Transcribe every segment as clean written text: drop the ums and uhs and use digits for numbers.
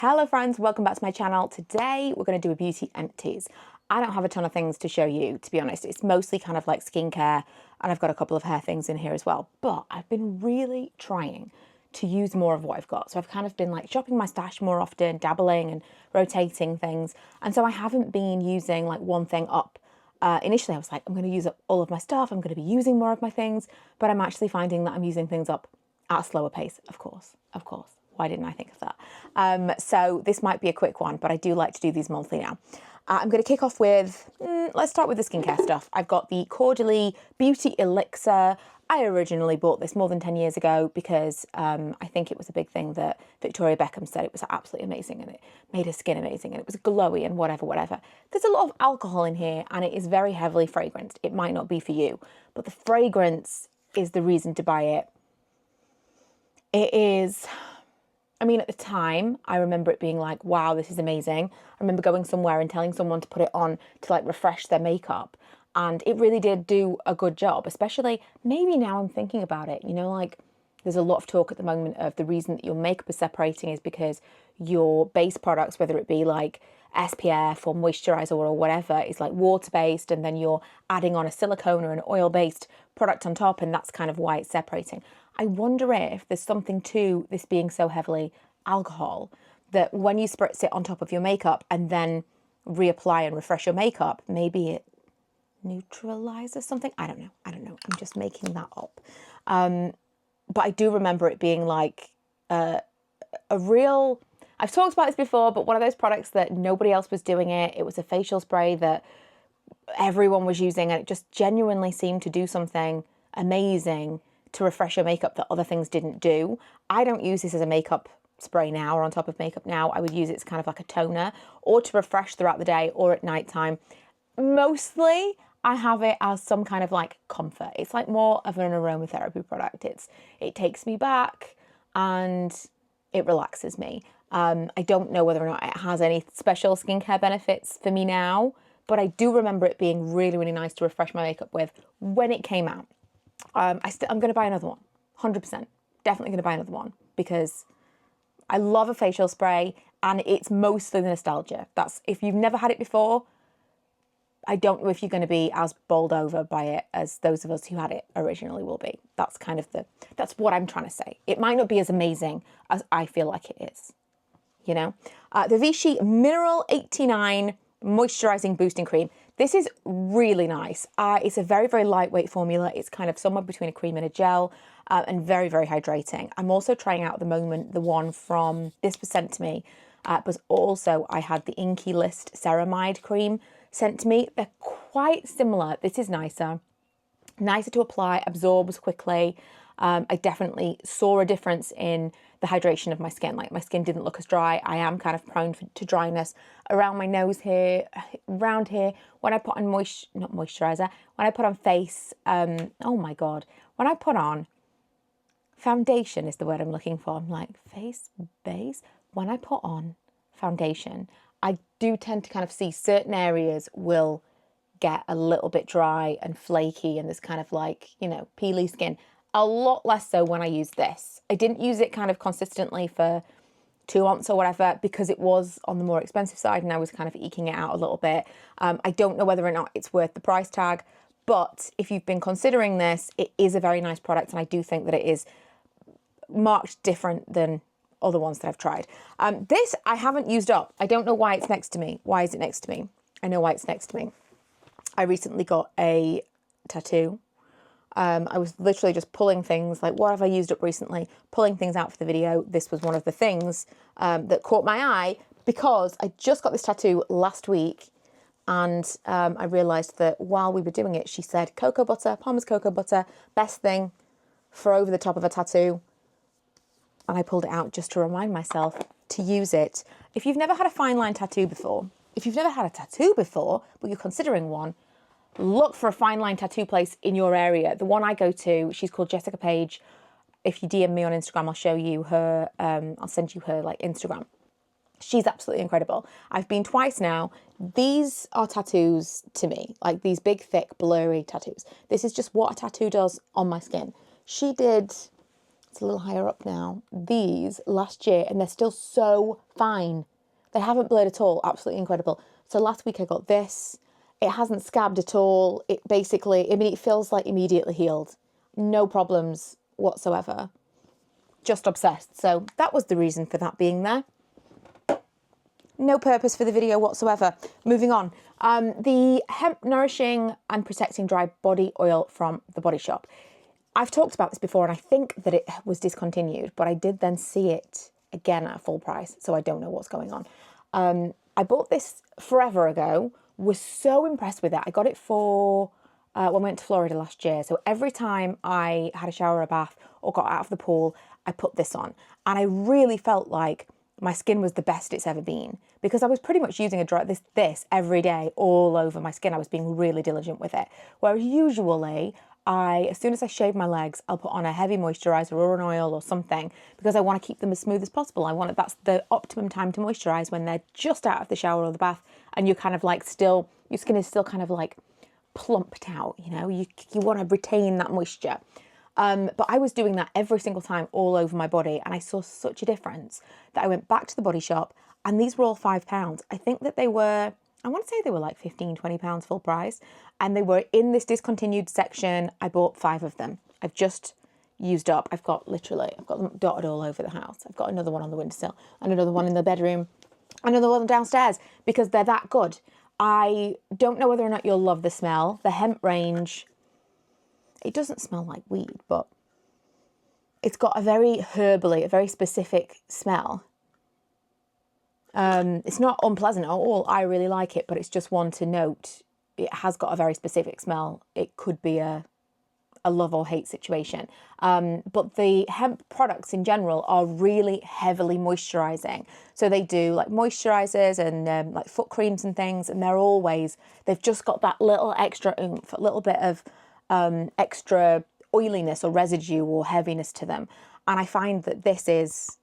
Hello friends, welcome back to my channel. Today we're going to do a beauty empties. I don't have a ton of things to show you, to be honest. It's mostly kind of like skincare, and I've got a couple of hair things in here as well. But I've been really trying to use more of what I've got. So I've kind of been like shopping my stash more often, dabbling and rotating things. And so I haven't been using like one thing up. Initially I was like, I'm going to use up all of my stuff. I'm going to be using more of my things, but I'm actually finding that I'm using things up at a slower pace, of course. Why didn't I think of that? So this might be a quick one, but I do like to do these monthly now. I'm going to kick off with, let's start with the skincare stuff. I've got the Cordially Beauty Elixir. I originally bought this more than 10 years ago because I think it was a big thing that Victoria Beckham said it was absolutely amazing and it made her skin amazing and it was glowy and whatever. There's a lot of alcohol in here and it is very heavily fragranced. It might not be for you, but the fragrance is the reason to buy it. It is... I mean, at the time, I remember it being like, wow, this is amazing. I remember going somewhere and telling someone to put it on to like refresh their makeup. And it really did do a good job, especially maybe now I'm thinking about it, you know, like there's a lot of talk at the moment of the reason that your makeup is separating is because your base products, whether it be like SPF or moisturizer or whatever, is like water-based, and then you're adding on a silicone or an oil-based product on top, and that's kind of why it's separating. I wonder if there's something to this being so heavily alcohol that when you spritz it on top of your makeup and then reapply and refresh your makeup, maybe it neutralizes something. I don't know. I'm just making that up. But I do remember it being like a real... I've talked about this before, but one of those products that nobody else was doing it. It was a facial spray that everyone was using, and it just genuinely seemed to do something amazing to refresh your makeup that other things didn't do. I don't use this as a makeup spray now or on top of makeup now. I would use it as kind of like a toner or to refresh throughout the day or at nighttime. Mostly I have it as some kind of like comfort. It's like more of an aromatherapy product. It takes me back and it relaxes me. I don't know whether or not it has any special skincare benefits for me now, but I do remember it being really, really nice to refresh my makeup with when it came out. I'm going to buy another one, 100%. Definitely going to buy another one because I love a facial spray and it's mostly the nostalgia. That's, if you've never had it before, I don't know if you're going to be as bowled over by it as those of us who had it originally will be. That's kind of that's what I'm trying to say. It might not be as amazing as I feel like it is, you know. The Vichy Mineral 89 Moisturizing Boosting Cream. This is really nice. It's a very, very lightweight formula. It's kind of somewhere between a cream and a gel, and very, very hydrating. I'm also trying out at the moment the one from, this was sent to me, but also I had the Inky List Ceramide cream sent to me. They're quite similar. This is nicer to apply, absorbs quickly. I definitely saw a difference in the hydration of my skin. Like my skin didn't look as dry. I am kind of prone to dryness around my nose here, around here. When I put on not moisturizer, when I put on face, oh my God, when I put on foundation is the word I'm looking for. I'm like face, base. When I put on foundation, I do tend to kind of see certain areas will get a little bit dry and flaky and this kind of like, you know, peely skin. A lot less so when I use this. I didn't use it kind of consistently for 2 months or whatever because it was on the more expensive side and I was kind of eking it out a little bit. I don't know whether or not it's worth the price tag, but if you've been considering this, it is a very nice product and I do think that it is marked different than other ones that I've tried. This I haven't used up. I don't know why it's next to me. Why is it next to me? I know why it's next to me. I recently got a tattoo. I was literally just pulling things, like what have I used up recently, pulling things out for the video. This was one of the things that caught my eye because I just got this tattoo last week and I realised that while we were doing it, she said cocoa butter, Palmer's cocoa butter, best thing for over the top of a tattoo. And I pulled it out just to remind myself to use it. If you've never had a fine line tattoo before, but you're considering one, look for a fine line tattoo place in your area. The one I go to, she's called Jessica Page. If you DM me on Instagram, I'll show you her, I'll send you her like Instagram. She's absolutely incredible. I've been twice now. These are tattoos to me, like these big, thick, blurry tattoos. This is just what a tattoo does on my skin. She did It's a little higher up now. These last year, and they're still so fine. They haven't blurred at all. Absolutely incredible. So last week I got this. It hasn't scabbed at all. It basically, I mean, it feels like immediately healed. No problems whatsoever. Just obsessed. So that was the reason for that being there. No purpose for the video whatsoever. Moving on. The Hemp Nourishing and Protecting Dry Body Oil from The Body Shop. I've talked about this before, and I think that it was discontinued, but I did then see it again at full price, so I don't know what's going on. I bought this forever ago, was so impressed with it. I got it for when I went to Florida last year. So every time I had a shower or a bath or got out of the pool, I put this on. And I really felt like my skin was the best it's ever been, because I was pretty much using this every day all over my skin. I was being really diligent with it. Whereas usually, as soon as I shave my legs, I'll put on a heavy moisturiser or an oil or something, because I want to keep them as smooth as possible. That's the optimum time to moisturise, when they're just out of the shower or the bath and you're kind of like your skin is still kind of like plumped out, you know, you want to retain that moisture. But I was doing that every single time all over my body, and I saw such a difference that I went back to the Body Shop, and these were all £5. I think that I want to say they were like £15-20 full price, and they were in this discontinued section. I bought 5 of them. I've just used up. I've got them dotted all over the house. I've got another one on the windowsill and another one in the bedroom, another one downstairs, because they're that good. I don't know whether or not you'll love the smell. The hemp range, it doesn't smell like weed, but it's got a very herbally, a very specific smell. It's not unpleasant at all. I really like it, but it's just one to note. It has got a very specific smell. It could be a love or hate situation. But the hemp products in general are really heavily moisturising. So they do like moisturisers and like foot creams and things, and they've just got that little extra oomph, a little bit of extra oiliness or residue or heaviness to them. And I find that this is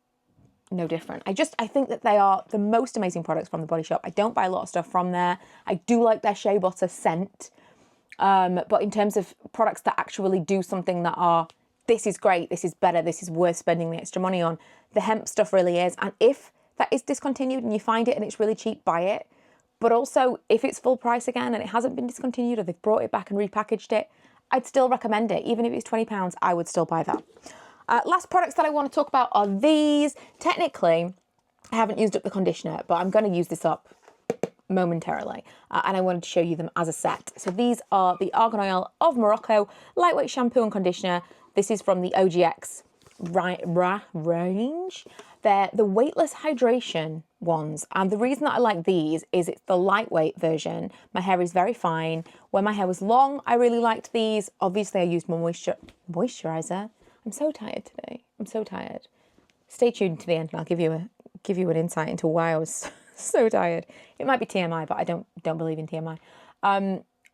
no different. I think that they are the most amazing products from the Body Shop. I don't buy a lot of stuff from there. I do like their shea butter scent. But in terms of products that actually do something this is great, this is better, this is worth spending the extra money on, the hemp stuff really is. And if that is discontinued and you find it and it's really cheap, buy it. But also, if it's full price again and it hasn't been discontinued, or they've brought it back and repackaged it, I'd still recommend it. Even if it's £20, I would still buy that. Last products that I want to talk about are these. Technically, I haven't used up the conditioner, but I'm going to use this up momentarily. And I wanted to show you them as a set. So these are the Argan Oil of Morocco Lightweight Shampoo and Conditioner. This is from the OGX range. They're the weightless hydration ones. And the reason that I like these is it's the lightweight version. My hair is very fine. When my hair was long, I really liked these. Obviously, I used more moisturizer. I'm so tired today. I'm so tired. Stay tuned to the end and I'll give you an insight into why I was so tired. It might be TMI, but I don't believe in TMI.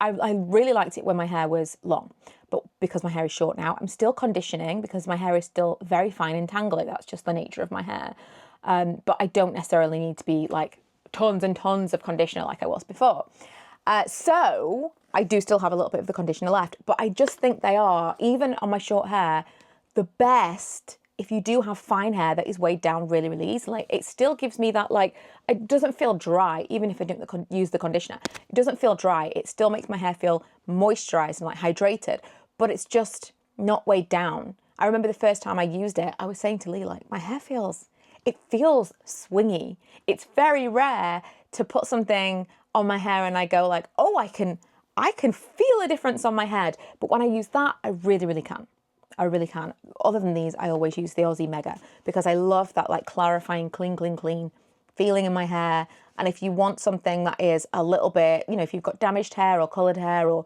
I really liked it when my hair was long, but because my hair is short now, I'm still conditioning because my hair is still very fine and tangly. That's just the nature of my hair. But I don't necessarily need to be like tons and tons of conditioner like I was before. So I do still have a little bit of the conditioner left, but I just think they are, even on my short hair, the best if you do have fine hair that is weighed down really, really easily. It still gives me that, like, it doesn't feel dry, even if I don't use the conditioner. It doesn't feel dry. It still makes my hair feel moisturized and like hydrated, but it's just not weighed down. I remember the first time I used it, I was saying to Lee, like, my hair feels swingy. It's very rare to put something on my hair and I go like, oh, I can feel a difference on my head. But when I use that, I really, really can. I really can. Other than these, I always use the Aussie Mega because I love that like clarifying, clean feeling in my hair. And if you want something that is a little bit, you know, if you've got damaged hair or coloured hair or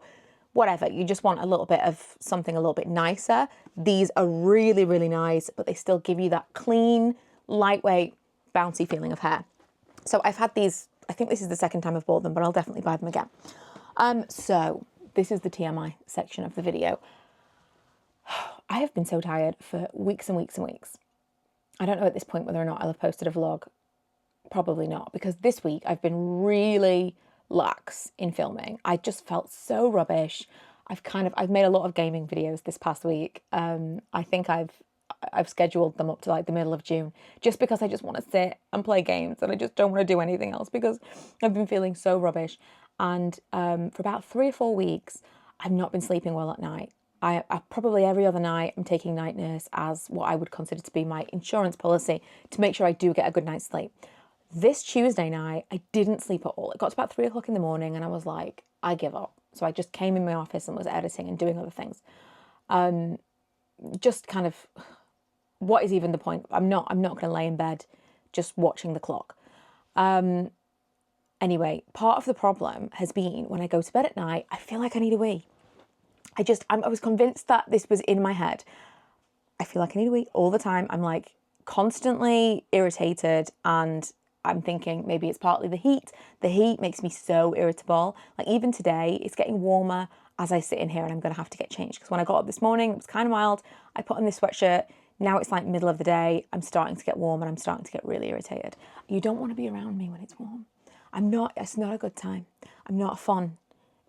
whatever, you just want a little bit of something a little bit nicer, these are really, really nice, but they still give you that clean, lightweight, bouncy feeling of hair. So I've had these, I think this is the second time I've bought them, but I'll definitely buy them again. So this is the TMI section of the video. I have been so tired for weeks and weeks and weeks. I don't know at this point whether or not I'll have posted a vlog. Probably not, because this week I've been really lax in filming. I just felt so rubbish. I've made a lot of gaming videos this past week. I think I've I've scheduled them up to like the middle of June, just because I just want to sit and play games and I just don't want to do anything else because I've been feeling so rubbish. And for about 3 or 4 weeks, I've not been sleeping well at night. I probably every other night I'm taking night nurse as what I would consider to be my insurance policy to make sure I do get a good night's sleep. This Tuesday night, I didn't sleep at all. It got to about 3 o'clock in the morning and I was like, I give up. So I just came in my office and was editing and doing other things. Just kind of, what is even the point? I'm not going to lay in bed just watching the clock. Anyway, part of the problem has been when I go to bed at night, I feel like I need a wee. I was convinced that this was in my head. I feel like I need a wee all the time. I'm like constantly irritated and I'm thinking maybe it's partly the heat. The heat makes me so irritable. Like even today, it's getting warmer as I sit in here and I'm going to have to get changed. Because when I got up this morning, it was kind of mild. I put on this sweatshirt. Now it's like middle of the day. I'm starting to get warm and I'm starting to get really irritated. You don't want to be around me when it's warm. It's not a good time. I'm not fun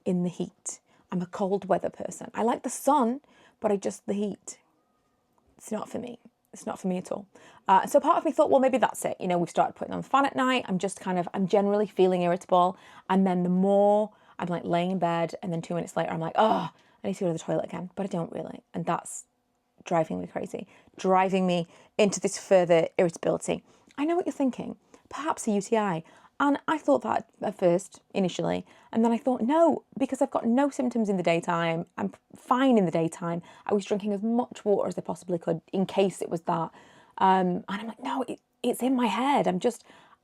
in the heat. I'm a cold weather person. I like the sun, but the heat, it's not for me. It's not for me at all. So part of me thought, well, maybe that's it. You know, we've started putting on the fan at night. I'm generally feeling irritable. And then the more I'm like laying in bed and then 2 minutes later, I'm like, oh, I need to go to the toilet again. But I don't really. And that's driving me crazy, driving me into this further irritability. I know what you're thinking. Perhaps a UTI. And I thought that at first, initially, and then I thought, no, because I've got no symptoms in the daytime, I'm fine in the daytime. I was drinking as much water as I possibly could in case it was that. And I'm like, no, it's in my head.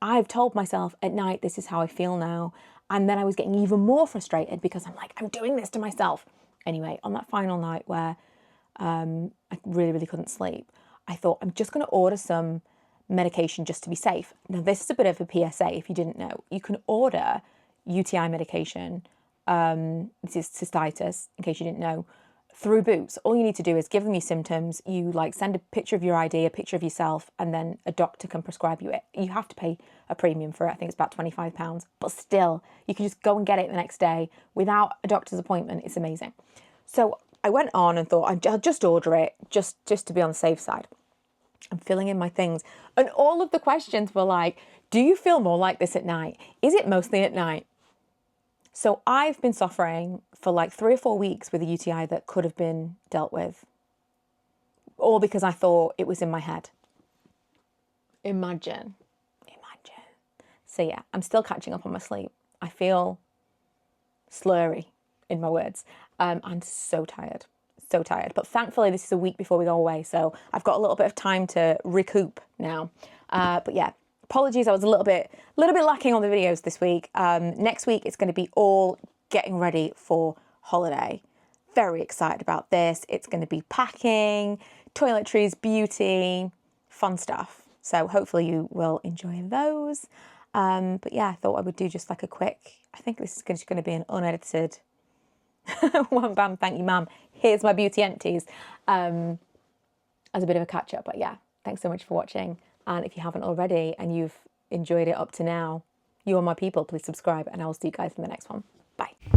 I've told myself at night, this is how I feel now. And then I was getting even more frustrated because I'm like, I'm doing this to myself. Anyway, on that final night where I really, really couldn't sleep, I thought, I'm just going to order some medication just to be safe. Now, this is a bit of a PSA if you didn't know. You can order UTI medication, this is cystitis, in case you didn't know, through Boots. All you need to do is give them your symptoms, you like send a picture of your ID, a picture of yourself, and then a doctor can prescribe you it. You have to pay a premium for it, I think it's about £25, but still, you can just go and get it the next day without a doctor's appointment. It's amazing. So I went on and thought, I'll just order it, just to be on the safe side. I'm filling in my things. And all of the questions were like, do you feel more like this at night? Is it mostly at night? So I've been suffering for like 3 or 4 weeks with a UTI that could have been dealt with. All because I thought it was in my head. Imagine. So yeah, I'm still catching up on my sleep. I feel slurry in my words. I'm so tired. So tired, but thankfully this is a week before we go away, so I've got a little bit of time to recoup now. But yeah, apologies, I was a little bit lacking on the videos this week. Next week it's going to be all getting ready for holiday. Very excited about this. It's going to be packing, toiletries, beauty, fun stuff. So hopefully you will enjoy those. But yeah, I thought I would do just like a quick, I think this is just going to be an unedited one bam, thank you, ma'am. Here's my beauty empties as a bit of a catch up. But yeah, thanks so much for watching. And if you haven't already and you've enjoyed it up to now, you are my people, please subscribe and I will see you guys in the next one. Bye.